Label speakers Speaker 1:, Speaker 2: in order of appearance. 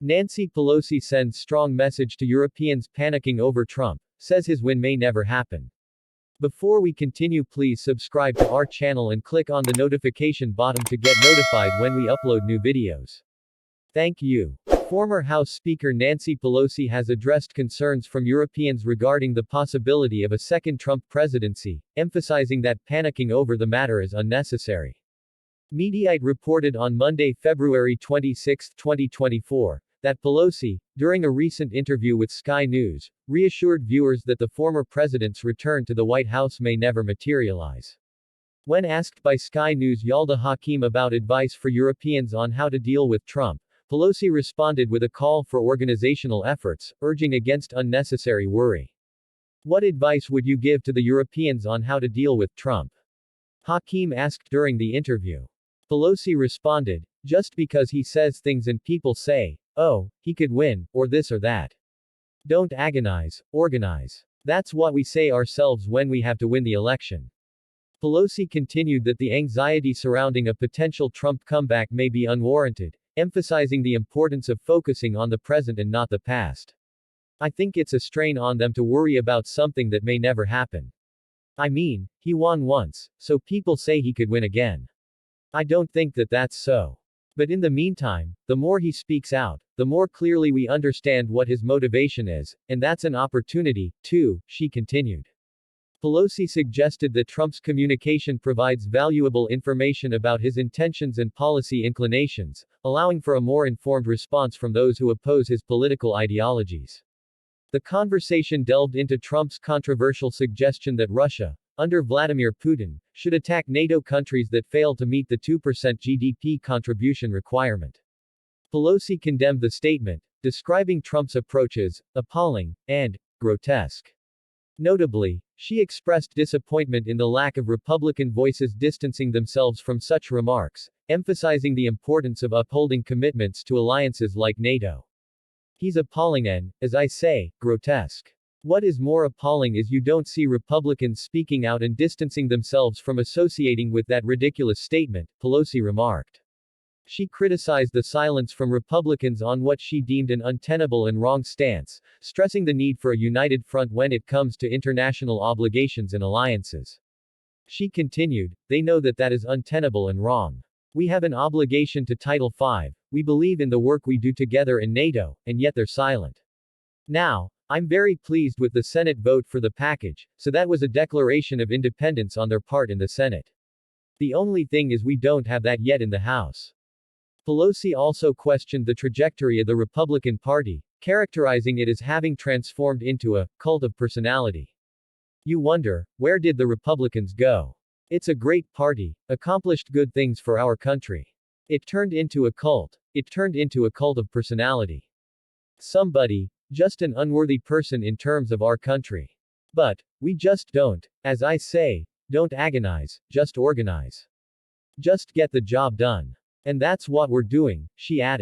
Speaker 1: Nancy Pelosi sends strong message to Europeans panicking over Trump, says his win may never happen. Before we continue, please subscribe to our channel and click on the notification button to get notified when we upload new videos. Thank you. Former House Speaker Nancy Pelosi has addressed concerns from Europeans regarding the possibility of a second Trump presidency, emphasizing that panicking over the matter is unnecessary. Mediaite reported on Monday, February 26, 2024, that Pelosi, during a recent interview with Sky News, reassured viewers that the former president's return to the White House may never materialize. When asked by Sky News' Yalda Hakim about advice for Europeans on how to deal with Trump, Pelosi responded with a call for organizational efforts, urging against unnecessary worry. What advice would you give to the Europeans on how to deal with Trump? Hakim asked during the interview. Pelosi responded, just because he says things and people say, oh, he could win, or this or that. Don't agonize, organize. That's what we say ourselves when we have to win the election. Pelosi continued that the anxiety surrounding a potential Trump comeback may be unwarranted, emphasizing the importance of focusing on the present and not the past. I think it's a strain on them to worry about something that may never happen. I mean, he won once, so people say he could win again. I don't think that that's so. But in the meantime, the more he speaks out, the more clearly we understand what his motivation is, and that's an opportunity, too, she continued. Pelosi suggested that Trump's communication provides valuable information about his intentions and policy inclinations, allowing for a more informed response from those who oppose his political ideologies. The conversation delved into Trump's controversial suggestion that Russia, under Vladimir Putin, should attack NATO countries that fail to meet the 2% GDP contribution requirement. Pelosi condemned the statement, describing Trump's approach as appalling and grotesque. Notably, she expressed disappointment in the lack of Republican voices distancing themselves from such remarks, emphasizing the importance of upholding commitments to alliances like NATO. He's appalling and, as I say, grotesque. What is more appalling is you don't see Republicans speaking out and distancing themselves from associating with that ridiculous statement, Pelosi remarked. She criticized the silence from Republicans on what she deemed an untenable and wrong stance, stressing the need for a united front when it comes to international obligations and alliances. She continued, they know that that is untenable and wrong. We have an obligation to Title V, we believe in the work we do together in NATO, and yet they're silent. Now, I'm very pleased with the Senate vote for the package, so that was a declaration of independence on their part in the Senate. The only thing is we don't have that yet in the House. Pelosi also questioned the trajectory of the Republican Party, characterizing it as having transformed into a cult of personality. You wonder, where did the Republicans go? It's a great party, accomplished good things for our country. It turned into a cult. It turned into a cult of personality. Somebody, just an unworthy person in terms of our country. But, we just don't, as I say, don't agonize, just organize. Just get the job done. And that's what we're doing, she added.